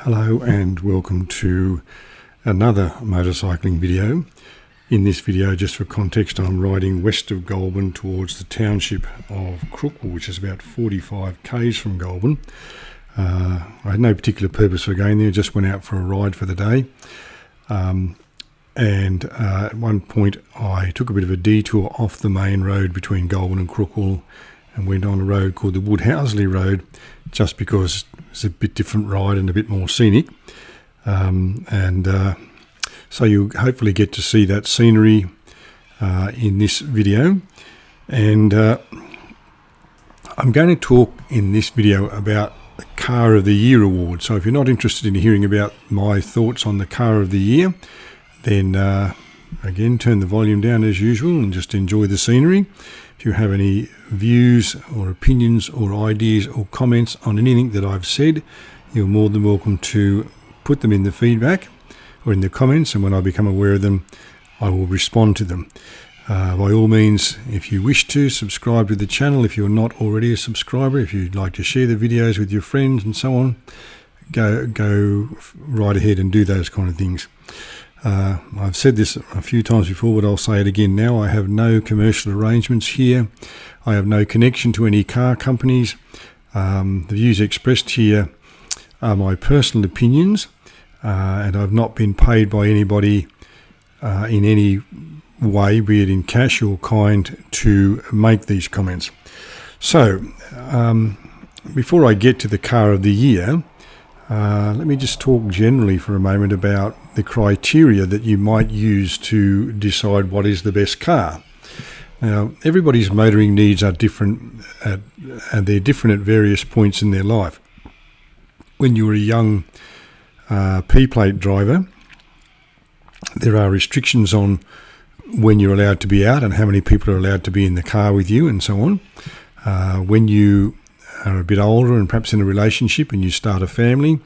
Hello and welcome to another motorcycling video. In this video, just for context, I'm riding west of Goulburn towards the township of Crookwell, which is about 45 k's from Goulburn. I had no particular purpose for going there, just went out for a ride for the day. At one point I took a bit of a detour off the main road between Goulburn and Crookwell and went on a road called the Woodhousley Road, just because it's a bit different ride and a bit more scenic. So you'll hopefully get to see that scenery in this video. And I'm going to talk in this video about the Car of the Year award. So if you're not interested in hearing about my thoughts on the Car of the Year, then again, turn the volume down as usual and just enjoy the scenery. If you have any views or opinions or ideas or comments on anything that I've said, you're more than welcome to put them in the feedback or in the comments, and when I become aware of them, I will respond to them. By all means, if you wish to, subscribe to the channel if you're not already a subscriber. If you'd like to share the videos with your friends and so on, go right ahead and do those kind of things. I've said this a few times before, but I'll say it again now. I have no commercial arrangements here. I have no connection to any car companies. The views expressed here are my personal opinions, and I've not been paid by anybody in any way, be it in cash or kind, to make these comments. So, before I get to the Car of the Year, let me just talk generally for a moment about the criteria that you might use to decide what is the best car. Now, everybody's motoring needs are different, and they're different at various points in their life. When you're a young P-plate driver, there are restrictions on when you're allowed to be out and how many people are allowed to be in the car with you and so on. When you are a bit older and perhaps in a relationship and you start a family,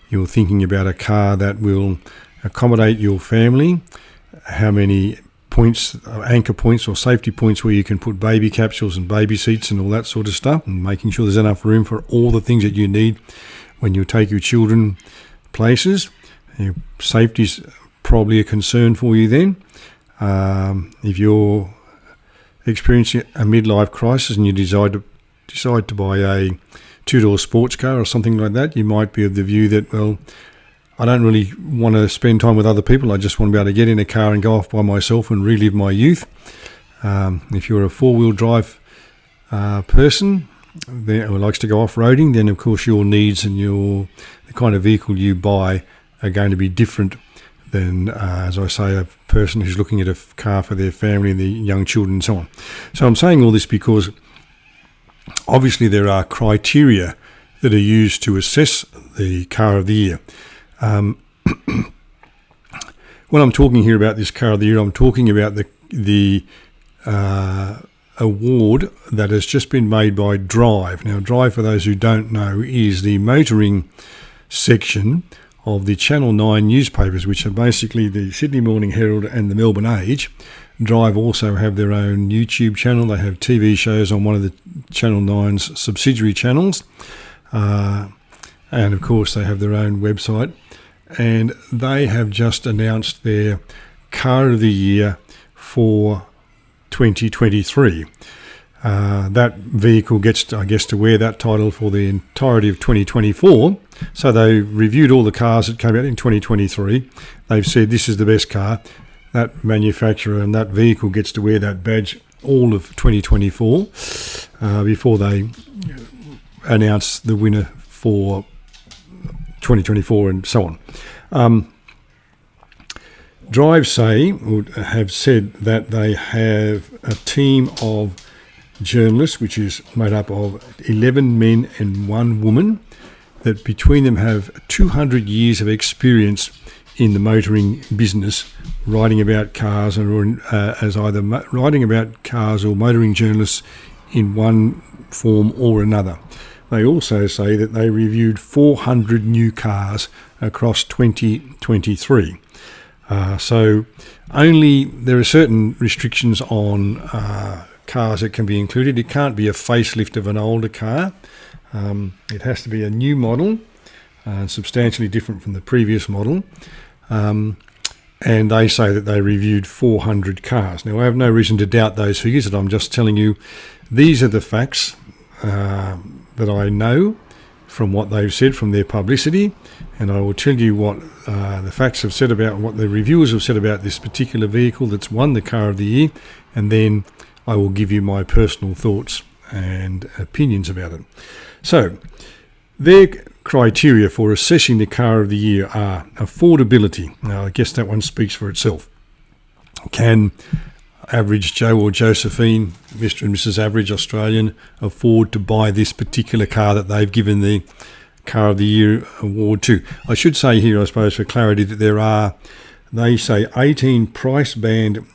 you're thinking about a car that will accommodate your family, how many points, anchor points or safety points where you can put baby capsules and baby seats and all that sort of stuff, and making sure there's enough room for all the things that you need when you take your children places. Safety's probably a concern for you then. If you're experiencing a midlife crisis and you decide to buy a two-door sports car or something like that, you might be of the view that, well, I don't really want to spend time with other people. I just want to be able to get in a car and go off by myself and relive my youth. If you're a four-wheel drive person who likes to go off-roading, then of course your needs and the kind of vehicle you buy are going to be different than, as I say, a person who's looking at a car for their family and their young children and so on. So I'm saying all this because obviously there are criteria that are used to assess the Car of the Year. When I'm talking here about this Car of the Year, I'm talking about the award that has just been made by Drive. Now, Drive, for those who don't know, is the motoring section of the Channel 9 newspapers, which are basically the Sydney Morning Herald and the Melbourne Age. Drive also have their own YouTube channel. They have TV shows on one of the Channel 9's subsidiary channels. And of course, they have their own website. And they have just announced their Car of the Year for 2023. That vehicle gets, I guess, to wear that title for the entirety of 2024. So they reviewed all the cars that came out in 2023. They've said this is the best car. That manufacturer and that vehicle gets to wear that badge all of 2024 before they announce the winner for 2024 and so on. Drive have said that they have a team of journalists, which is made up of 11 men and 1 woman, that between them have 200 years of experience in the motoring business, writing about cars, or as either writing about cars or motoring journalists in one form or another. They also say that they reviewed 400 new cars across 2023. So there are certain restrictions on cars that can be included. It can't be a facelift of an older car. It has to be a new model. substantially different from the previous model. And they say that they reviewed 400 cars. Now, I have no reason to doubt those figures, and I'm just telling you these are the facts that I know from what they've said, from their publicity, and I will tell you what the facts have said about what the reviewers have said about this particular vehicle that's won the Car of the Year, and then I will give you my personal thoughts and opinions about it. So, their criteria for assessing the Car of the Year are affordability. Now, I guess that one speaks for itself. Can average Joe or Josephine, Mr. and Mrs. Average Australian, afford to buy this particular car that they've given the Car of the Year award to? I should say here, I suppose, for clarity, that there are, they say, 18 price-banded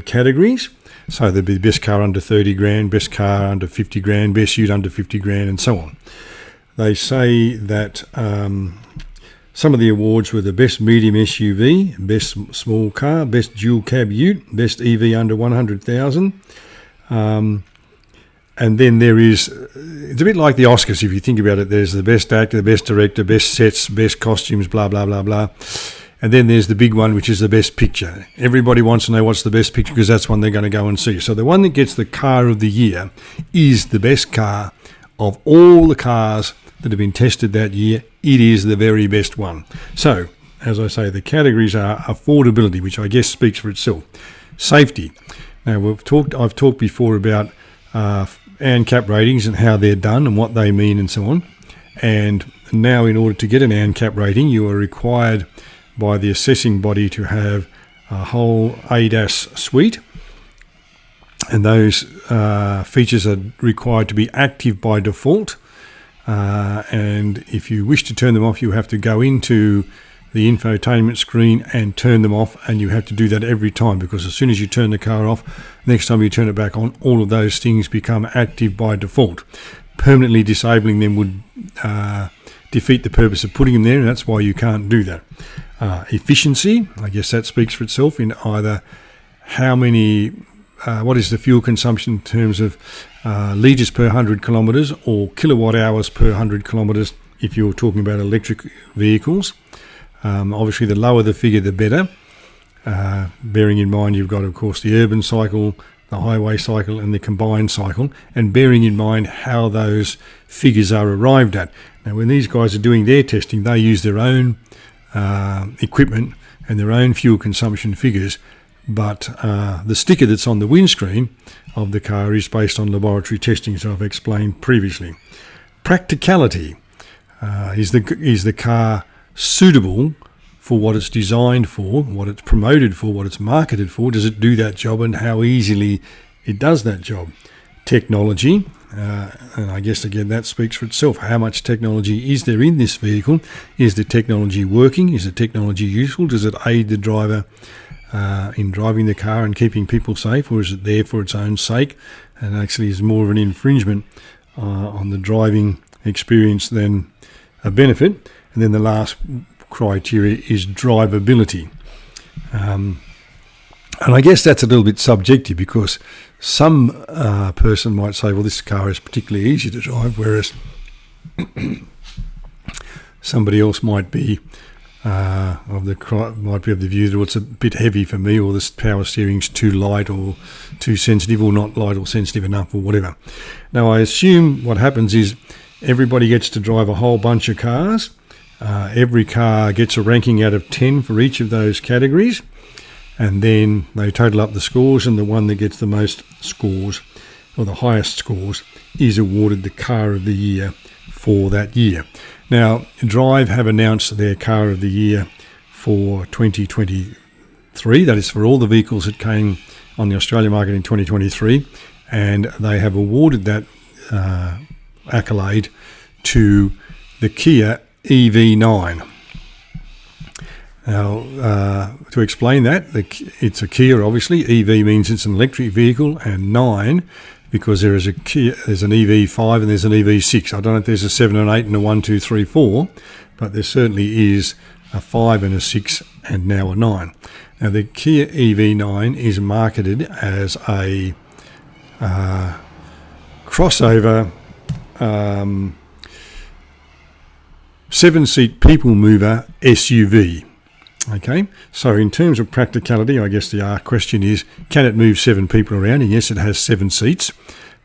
categories. So there'd be the best car under 30 grand, best car under 50 grand, best ute under 50 grand, and so on. They say that some of the awards were the best medium SUV, best small car, best dual cab ute, best EV under 100,000. And then there is, it's a bit like the Oscars if you think about it. There's the best actor, the best director, best sets, best costumes, blah, blah, blah, blah. And then there's the big one, which is the best picture. Everybody wants to know what's the best picture because that's one they're going to go and see. So the one that gets the Car of the Year is the best car of all the cars that have been tested that year. It is the very best one. So, as I say, the categories are affordability, which I guess speaks for itself. Safety. Now, I've talked before about ANCAP ratings and how they're done and what they mean and so on. And now, in order to get an ANCAP rating, you are required by the assessing body to have a whole ADAS suite. And those features are required to be active by default. And if you wish to turn them off, you have to go into the infotainment screen and turn them off, and you have to do that every time, because as soon as you turn the car off, next time you turn it back on, all of those things become active by default. Permanently disabling them would defeat the purpose of putting them there, and that's why you can't do that. Efficiency, I guess that speaks for itself in either how many what is the fuel consumption in terms of litres per 100 kilometres or kilowatt hours per 100 kilometres if you're talking about electric vehicles. Obviously, the lower the figure, the better. Bearing in mind you've got, of course, the urban cycle, the highway cycle and the combined cycle, and bearing in mind how those figures are arrived at. Now, when these guys are doing their testing, they use their own equipment and their own fuel consumption figures, but the sticker that's on the windscreen of the car is based on laboratory testing, as I've explained previously. Practicality. Is the car suitable for what it's designed for, what it's promoted for, what it's marketed for? Does it do that job, and how easily it does that job? Technology. And I guess, again, that speaks for itself. How much technology is there in this vehicle? Is the technology working? Is the technology useful? Does it aid the driver in driving the car and keeping people safe, or is it there for its own sake and actually is more of an infringement on the driving experience than a benefit? And then the last criteria is drivability. And I guess that's a little bit subjective, because some person might say, well, this car is particularly easy to drive, whereas somebody else might be of the view that it's a bit heavy for me, or this power steering's too light or too sensitive, or not light or sensitive enough, or whatever. Now, I assume what happens is everybody gets to drive a whole bunch of cars. Every car gets a ranking out of 10 for each of those categories, and then they total up the scores, and the one that gets the most scores, or the highest scores, is awarded the Car of the Year for that year. Now, Drive have announced their Car of the Year for 2023. That is for all the vehicles that came on the Australian market in 2023, and they have awarded that accolade to the Kia EV9. Now, to explain that, it's a Kia, obviously. EV means it's an electric vehicle, and 9 because there's an EV5 and there's an EV6. I don't know if there's a 7 and 8 and a 1, 2, 3, 4, but there certainly is a 5 and a 6 and now a 9. Now, the Kia EV9 is marketed as a crossover 7-seat people mover SUV. Okay, so in terms of practicality, I guess the question is, can it move 7 people around? And yes, it has 7 seats.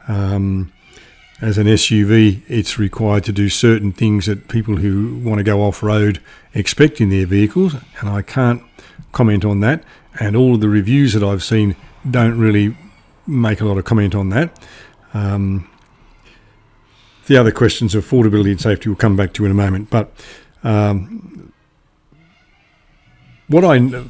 As an SUV, it's required to do certain things that people who want to go off-road expect in their vehicles, and I can't comment on that. And all of the reviews that I've seen don't really make a lot of comment on that. The other questions of affordability and safety we'll come back to in a moment. But what I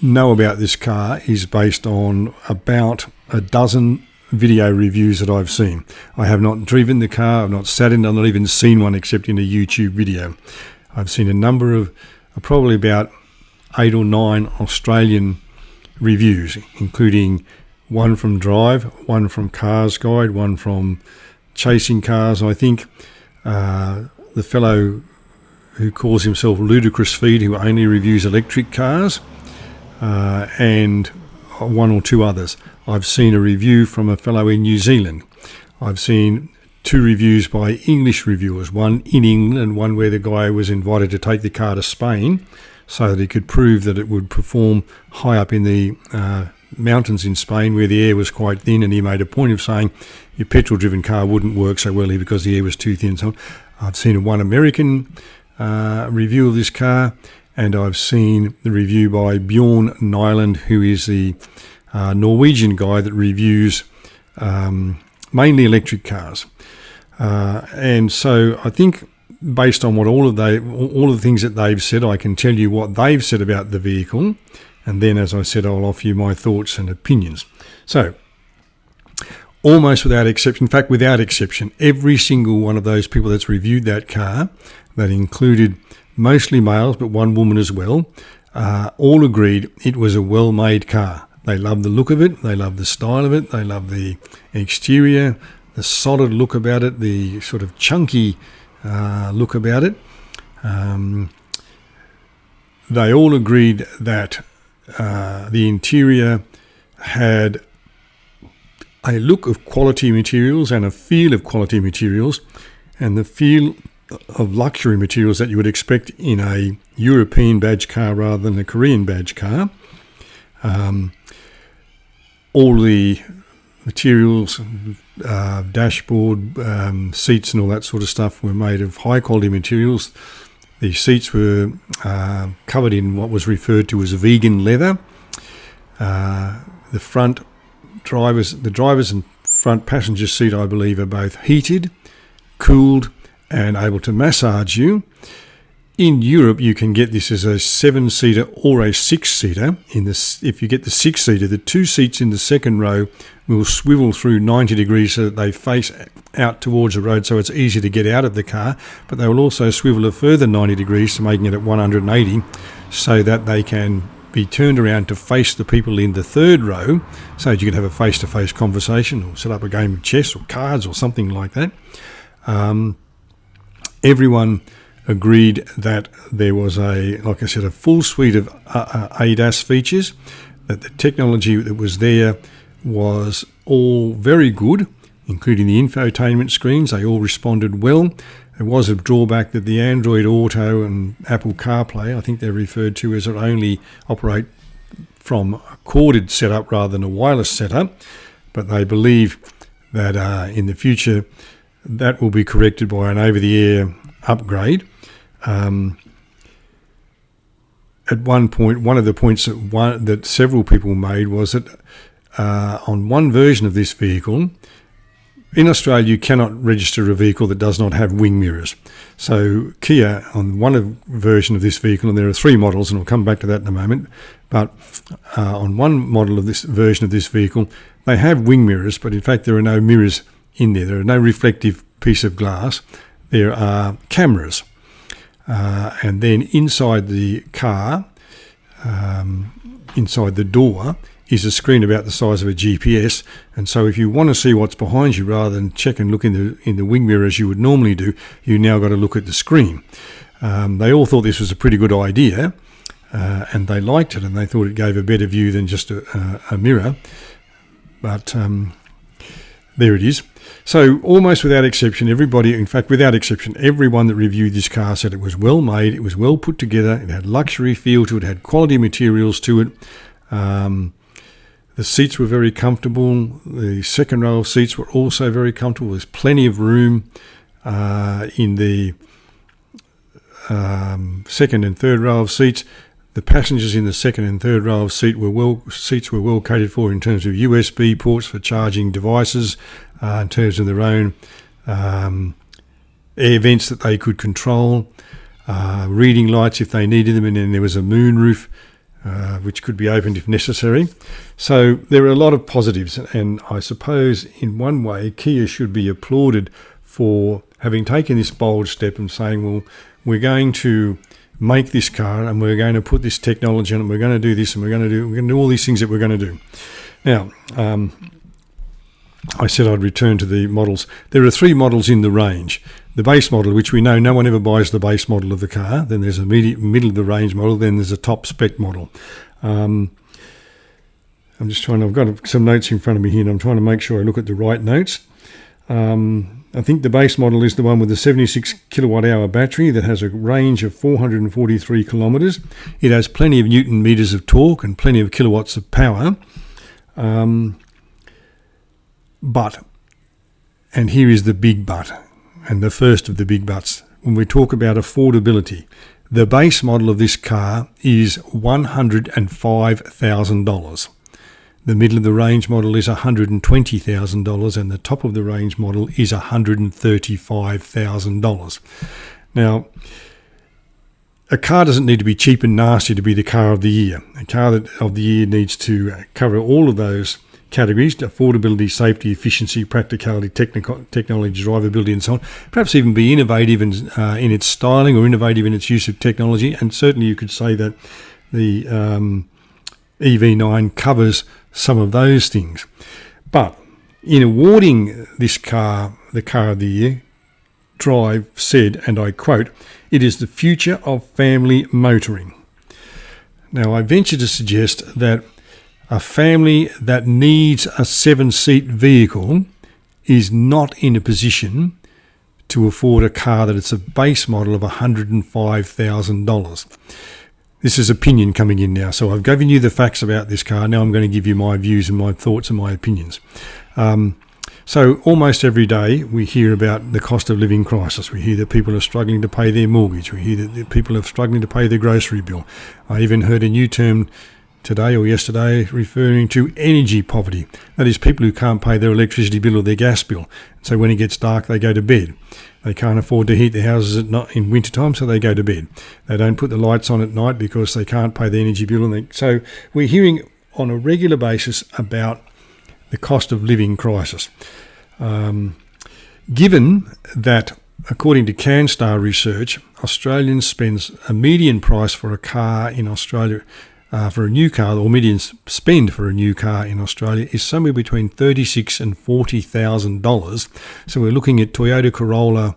know about this car is based on about a dozen video reviews that I've seen. I have not driven the car, I've not sat in it, I've not even seen one except in a YouTube video. I've seen a number of, probably about 8 or 9 Australian reviews, including one from Drive, one from Cars Guide, one from Chasing Cars, I think. The fellow who calls himself Ludicrous Feed, who only reviews electric cars, and one or 2 others. I've seen a review from a fellow in New Zealand. I've seen 2 reviews by English reviewers, one in England and one where the guy was invited to take the car to Spain so that he could prove that it would perform high up in the mountains in Spain where the air was quite thin, and he made a point of saying your petrol-driven car wouldn't work so well here because the air was too thin. So I've seen one American review of this car, and I've seen the review by Bjorn Nyland, who is the Norwegian guy that reviews mainly electric cars. And so I think based on what all of the things that they've said, I can tell you what they've said about the vehicle, and then, as I said, I'll offer you my thoughts and opinions. So almost without exception, in fact without exception, every single one of those people that's reviewed that car, that included mostly males but one woman as well, all agreed it was a well-made car. They love the look of it, they love the style of it, they love the exterior, the solid look about it, the sort of chunky look about it. They all agreed that the interior had a look of quality materials and a feel of quality materials, and the feel of luxury materials that you would expect in a European badge car rather than a Korean badge car. All the materials, dashboard, seats and all that sort of stuff were made of high quality materials. The seats were covered in what was referred to as vegan leather. The drivers and front passenger seat, I believe, are both heated, cooled, and able to massage you. In Europe, you can get this as a 7-seater or a 6-seater. If you get the 6-seater, the 2 seats in the second row will swivel through 90 degrees so that they face out towards the road, so it's easy to get out of the car. But they will also swivel a further 90 degrees, to making it at 180, so that they can be turned around to face the people in the third row, so that you can have a face-to-face conversation or set up a game of chess or cards or something like that. Everyone agreed that there was a full suite of ADAS features, that the technology that was there was all very good, including the infotainment screens. They all responded well. There was a drawback that the Android Auto and Apple CarPlay, I think they're referred to as, only operate from a corded setup rather than a wireless setup, but they believe that in the future that will be corrected by an over-the-air upgrade. At one point, one of the points that several people made was that on one version of this vehicle, in Australia, you cannot register a vehicle that does not have wing mirrors. So Kia, on one version of this vehicle, and there are 3 models, and I'll come back to that in a moment, but on one model of this version of this vehicle, they have wing mirrors, but in fact there are no mirrors in there. There are no reflective piece of glass. There are cameras. And then inside the car, inside the door, is a screen about the size of a GPS. And so if you want to see what's behind you, rather than check and look in the wing mirror as you would normally do, you now got to look at the screen. They all thought this was a pretty good idea, and they liked it, and they thought it gave a better view than just a mirror. But there it is. So almost without exception, everybody, in fact, without exception, everyone that reviewed this car said it was well made, it was well put together, it had luxury feel to it, had quality materials to it. The seats were very comfortable. The second row of seats were also very comfortable. There's plenty of room in the second and third row of seats. The passengers in the second and third row of seats were well catered for in terms of USB ports for charging devices, in terms of their own air vents that they could control, reading lights if they needed them, and then there was a moonroof which could be opened if necessary. So there are a lot of positives, and I suppose in one way Kia should be applauded for having taken this bold step and saying, well, we're going to make this car and we're going to put this technology on it, we're going to do this and we're going to do all these things that we're going to do. Now, I said I'd return to the models. There are 3 models in the range. The base model, which we know no one ever buys the base model of the car. Then there's a middle of the range model. Then there's a top spec model. I'm just trying to, I've got some notes in front of me here and I'm trying to make sure I look at the right notes. I think the base model is the one with the 76 kilowatt hour battery that has a range of 443 kilometres. It has plenty of Newton meters of torque and plenty of kilowatts of power. But, and here is the big but, and the first of the big buts, when we talk about affordability, the base model of this car is $105,000. The middle of the range model is $120,000 and the top of the range model is $135,000. Now, a car doesn't need to be cheap and nasty to be the car of the year. A car of the year needs to cover all of those categories: affordability, safety, efficiency, practicality, technology, drivability, and so on. Perhaps even be innovative in its styling or innovative in its use of technology. And certainly you could say that the EV9 covers some of those things. But in awarding this car the car of the year, Drive said, and I quote, "It is the future of family motoring." Now, I venture to suggest that a family that needs a 7-seat vehicle is not in a position to afford a car that it's a base model of $105,000. This is opinion coming in now. So I've given you the facts about this car. Now I'm going to give you my views and my thoughts and my opinions. So almost every day we hear about the cost of living crisis. We hear that people are struggling to pay their mortgage. We hear that people are struggling to pay their grocery bill. I even heard a new term today or yesterday referring to energy poverty. That is, people who can't pay their electricity bill or their gas bill. So when it gets dark, they go to bed. They can't afford to heat their houses at night in wintertime, so they go to bed. They don't put the lights on at night because they can't pay the energy bill. So we're hearing on a regular basis about the cost of living crisis. Given that, according to CanStar research, Australians spend a median price for a car in Australia, for a new car, or median spend for a new car in Australia is somewhere between $36,000 and $40,000. So we're looking at Toyota Corolla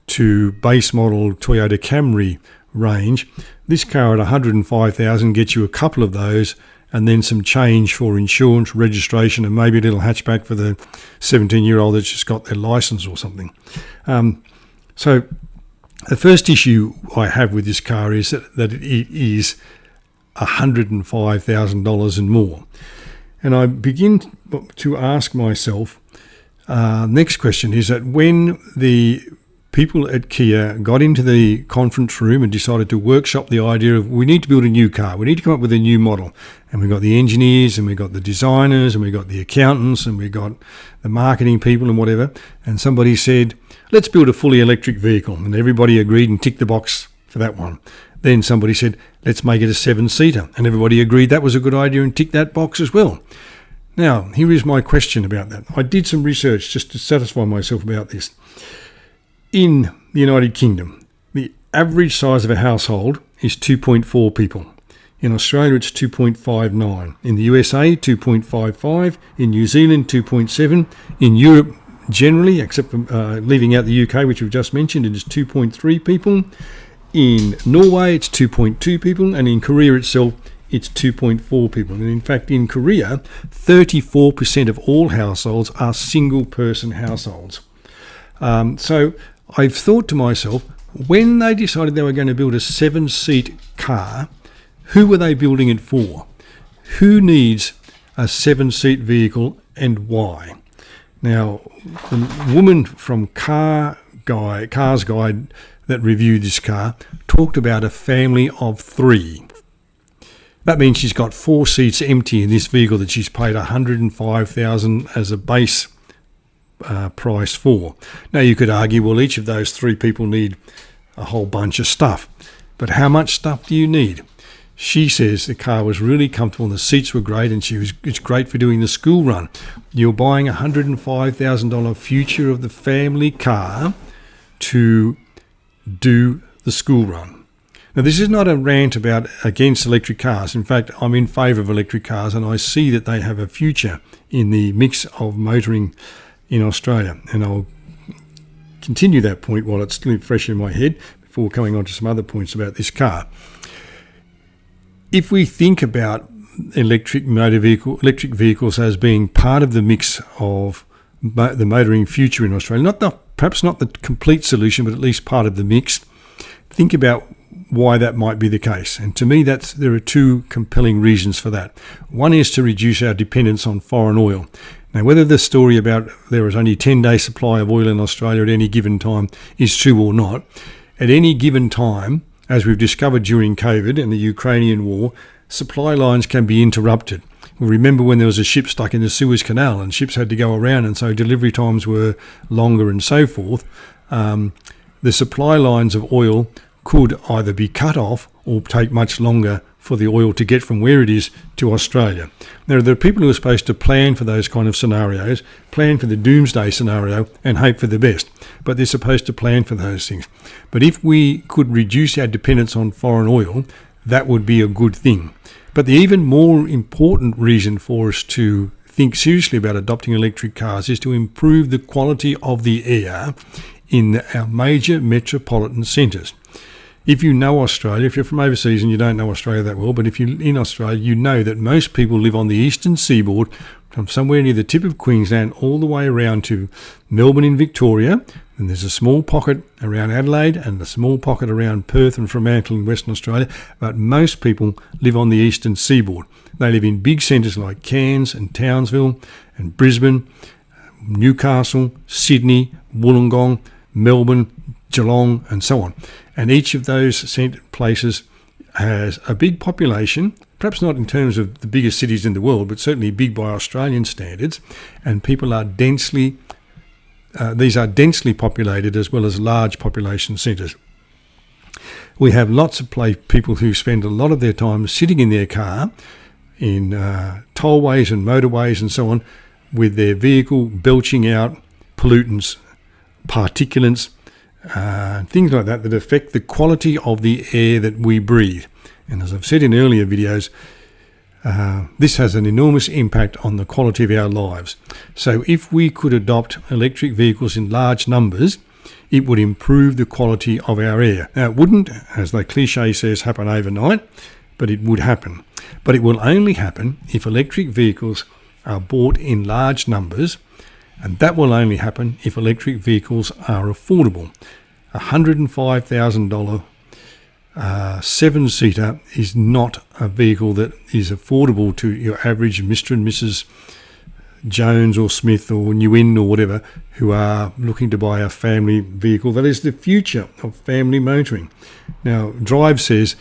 to base model Toyota Camry range. This car at $105,000 gets you a couple of those, and then some change for insurance, registration, and maybe a little hatchback for the 17-year-old that's just got their license or something. So the first issue I have with this car is that it is $105,000 and more. And I begin to ask myself, next question is that when the people at Kia got into the conference room and decided to workshop the idea of, we need to build a new car, we need to come up with a new model. And we got the engineers and we got the designers and we got the accountants and we got the marketing people and whatever. And somebody said, let's build a fully electric vehicle. And everybody agreed and ticked the box for that one. Then somebody said, let's make it a 7-seater. And everybody agreed that was a good idea and ticked that box as well. Now, here is my question about that. I did some research just to satisfy myself about this. In the United Kingdom, the average size of a household is 2.4 people. In Australia, it's 2.59. In the USA, 2.55. In New Zealand, 2.7. In Europe, generally, except for leaving out the UK, which we've just mentioned, it is 2.3 people. In Norway, it's 2.2 people, and in Korea itself, it's 2.4 people. And in fact, in Korea, 34% of all households are single-person households. So I've thought to myself, when they decided they were going to build a 7-seat car, who were they building it for? Who needs a 7-seat vehicle and why? Now, the woman from Cars Guide that reviewed this car talked about a family of 3. That means she's got 4 seats empty in this vehicle that she's paid $105,000 as a base price for. Now, you could argue, well, each of those 3 people need a whole bunch of stuff. But how much stuff do you need? She says the car was really comfortable and the seats were great, and it's great for doing the school run. You're buying a $105,000 future of the family car to do the school run. Now, this is not a rant against electric cars. In fact, I'm in favour of electric cars, and I see that they have a future in the mix of motoring in Australia. And I'll continue that point while it's still fresh in my head before coming on to some other points about this car. If we think about electric vehicles as being part of the mix of the motoring future in Australia, perhaps not the complete solution, but at least part of the mix, think about why that might be the case. And to me, there are 2 compelling reasons for that. One is to reduce our dependence on foreign oil. Now, whether the story about there is only a 10-day supply of oil in Australia at any given time is true or not, at any given time, as we've discovered during COVID and the Ukrainian war, supply lines can be interrupted. We remember when there was a ship stuck in the Suez Canal and ships had to go around, and so delivery times were longer and so forth. The supply lines of oil could either be cut off or take much longer for the oil to get from where it is to Australia. Now, there are people who are supposed to plan for those kind of scenarios, plan for the doomsday scenario and hope for the best, but they're supposed to plan for those things. But if we could reduce our dependence on foreign oil, that would be a good thing. But the even more important reason for us to think seriously about adopting electric cars is to improve the quality of the air in our major metropolitan centres. If you know Australia, if you're from overseas and you don't know Australia that well, but if you're in Australia, you know that most people live on the eastern seaboard from somewhere near the tip of Queensland all the way around to Melbourne in Victoria, and there's a small pocket around Adelaide and a small pocket around Perth and Fremantle in Western Australia, but most people live on the eastern seaboard. They live in big centres like Cairns and Townsville and Brisbane, Newcastle, Sydney, Wollongong, Melbourne, Geelong and so on. And each of those places has a big population, perhaps not in terms of the biggest cities in the world, but certainly big by Australian standards, and people are densely populated as well as large population centres. We have lots of people who spend a lot of their time sitting in their car in tollways and motorways and so on, with their vehicle belching out pollutants, particulates, things like that affect the quality of the air that we breathe. And as I've said in earlier videos, this has an enormous impact on the quality of our lives. So if we could adopt electric vehicles in large numbers, it would improve the quality of our air. Now, it wouldn't, as the cliche says, happen overnight, but it would happen. But it will only happen if electric vehicles are bought in large numbers, and that will only happen if electric vehicles are affordable. A $105,000 7-seater is not a vehicle that is affordable to your average Mr. and Mrs. Jones or Smith or Nguyen or whatever, who are looking to buy a family vehicle that is the future of family motoring. Now, Drive says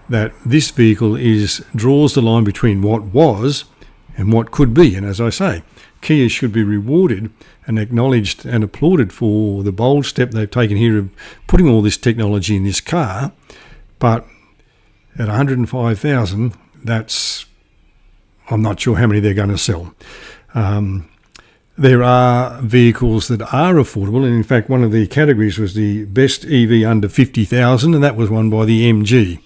that this vehicle draws the line between what was and what could be. And as I say, Kia should be rewarded and acknowledged and applauded for the bold step they've taken here of putting all this technology in this car. But at $105,000, I'm not sure how many they're going to sell. There are vehicles that are affordable, and in fact one of the categories was the best EV under $50,000, and that was won by the MG.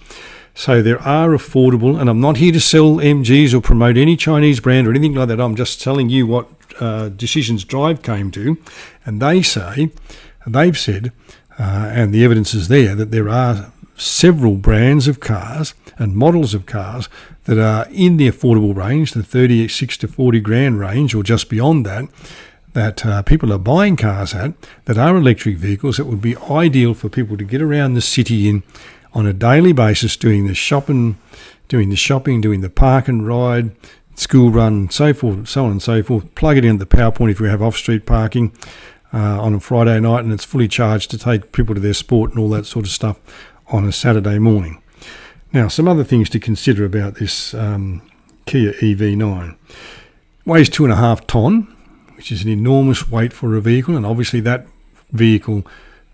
So there are affordable, and I'm not here to sell MGs or promote any Chinese brand or anything like that. I'm just telling you what decisions Drive came to, and they've said, and the evidence is there, that there are several brands of cars and models of cars that are in the affordable range, the 36 to 40 grand range or just beyond that, that people are buying cars at, that are electric vehicles that would be ideal for people to get around the city in on a daily basis, doing the shopping, doing the park and ride, school run, so forth, so on and so forth. Plug it into the PowerPoint if you have off-street parking on a Friday night and it's fully charged to take people to their sport and all that sort of stuff on a Saturday morning. Now, some other things to consider about this Kia EV9. Weighs 2.5 tonne, which is an enormous weight for a vehicle, and obviously that vehicle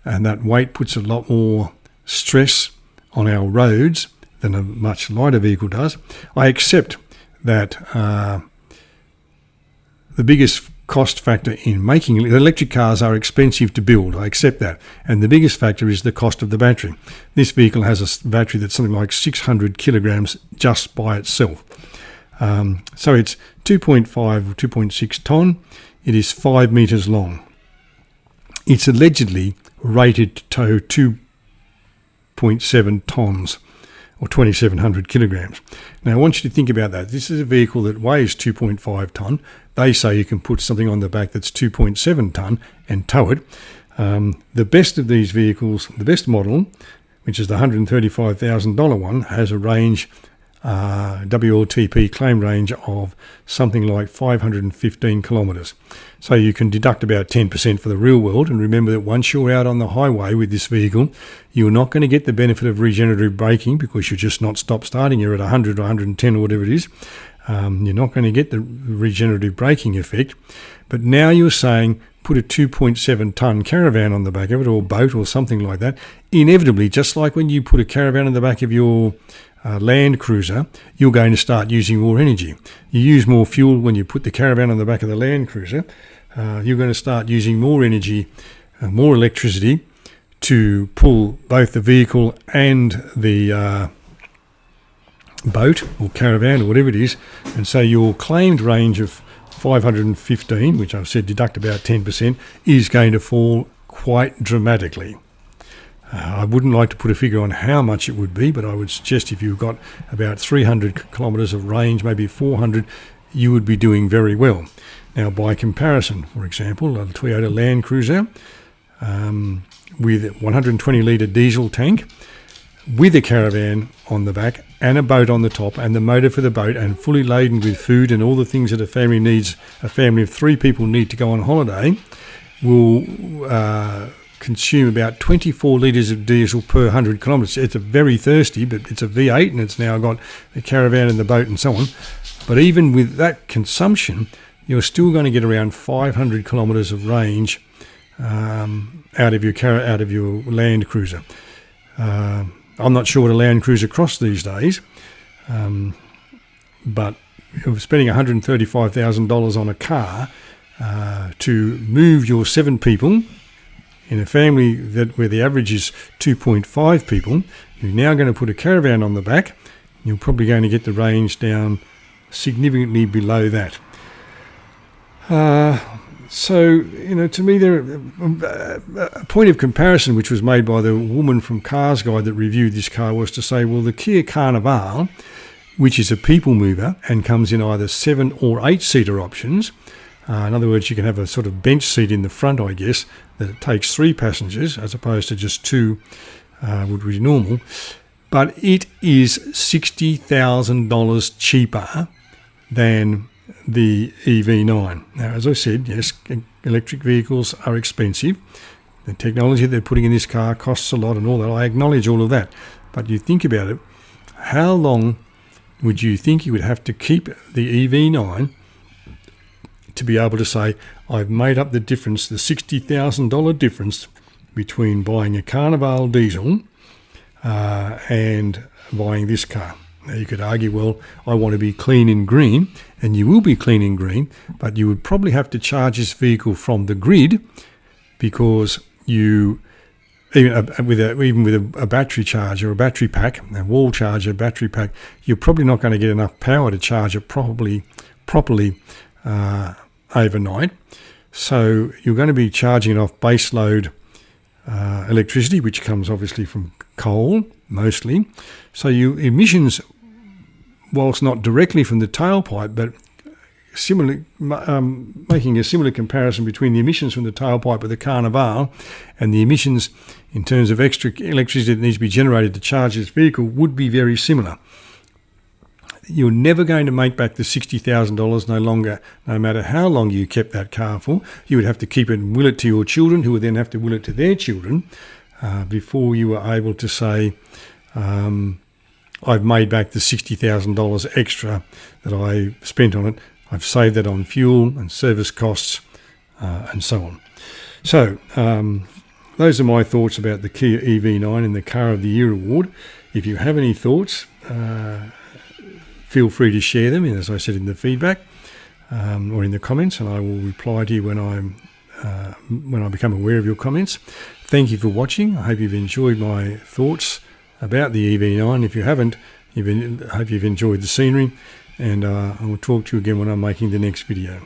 and that weight puts a lot more stress on our roads than a much lighter vehicle does. I accept that the biggest cost factor in making electric cars are expensive to build. I accept that. And the biggest factor is the cost of the battery. This vehicle has a battery that's something like 600 kilograms just by itself. So it's 2.5 or 2.6 tonne. It is 5 metres long. It's allegedly rated to tow 2.7 tonnes or 2,700 kilograms. Now, I want you to think about that. This is a vehicle that weighs 2.5 tonne. They say you can put something on the back that's 2.7 tonne and tow it. The best of these vehicles, the best model, which is the $135,000 one, has a range, WLTP claim range of something like 515 kilometres. So you can deduct about 10% for the real world, and remember that once you're out on the highway with this vehicle, you're not going to get the benefit of regenerative braking because you're just not stop-starting. You're at 100 or 110 or whatever it is. You're not going to get the regenerative braking effect. But now you're saying put a 2.7 tonne caravan on the back of it, or boat or something like that. Inevitably, just like when you put a caravan on the back of your Land Cruiser, you're going to start using more energy. You use more fuel when you put the caravan on the back of the Land Cruiser. You're going to start using more energy, more electricity to pull both the vehicle and the boat or caravan or whatever it is. And so your claimed range of 515, which I've said deduct about 10%, is going to fall quite dramatically. I wouldn't like to put a figure on how much it would be, but I would suggest if you've got about 300 kilometres of range, maybe 400, you would be doing very well. Now, by comparison, for example, a Toyota Land Cruiser with a 120 litre diesel tank, with a caravan on the back and a boat on the top and the motor for the boat and fully laden with food and all the things that a family needs, a family of 3 people need to go on holiday, will consume about 24 litres of diesel per 100 kilometres. It's a very thirsty, but it's a V8 and it's now got the caravan and the boat and so on. But even with that consumption, you're still going to get around 500 kilometres of range out of your Land Cruiser. I'm not sure what a Land Cruiser costs these days, but spending $135,000 on a car to move your 7 people in a family where the average is 2.5 people, you're now going to put a caravan on the back. You're probably going to get the range down significantly below that. So, to me, a point of comparison which was made by the woman from Cars Guide that reviewed this car was to say, well, the Kia Carnival, which is a people mover and comes in either 7 or 8-seater options. In other words, you can have a sort of bench seat in the front, I guess, that it takes 3 passengers as opposed to just 2 would be normal. But it is $60,000 cheaper than the EV9. Now, as I said, yes, electric vehicles are expensive. The technology they're putting in this car costs a lot and all that. I acknowledge all of that. But you think about it, how long would you think you would have to keep the EV9 to be able to say, I've made up the difference, the $60,000 difference between buying a Carnival diesel and buying this car? Now, you could argue, well, I want to be clean and green, and you will be clean and green, but you would probably have to charge this vehicle from the grid because even with a battery charger, a battery pack, a wall charger, battery pack, you're probably not going to get enough power to charge it properly overnight. So you're going to be charging it off base load electricity, which comes obviously from coal mostly. So your emissions, whilst not directly from the tailpipe, but similarly, making a similar comparison between the emissions from the tailpipe of the Carnival and the emissions in terms of extra electricity that needs to be generated to charge this vehicle would be very similar. You're never going to make back the $60,000 no longer, no matter how long you kept that car for. You would have to keep it and will it to your children, who would then have to will it to their children, before you were able to say, I've made back the $60,000 extra that I spent on it. I've saved that on fuel and service costs, and so on. So those are my thoughts about the Kia EV9 and the Car of the Year award. If you have any thoughts, feel free to share them, as I said, in the feedback or in the comments, and I will reply to you when I become aware of your comments. Thank you for watching. I hope you've enjoyed my thoughts about the EV9. If you haven't, I hope you've enjoyed the scenery, and I will talk to you again when I'm making the next video.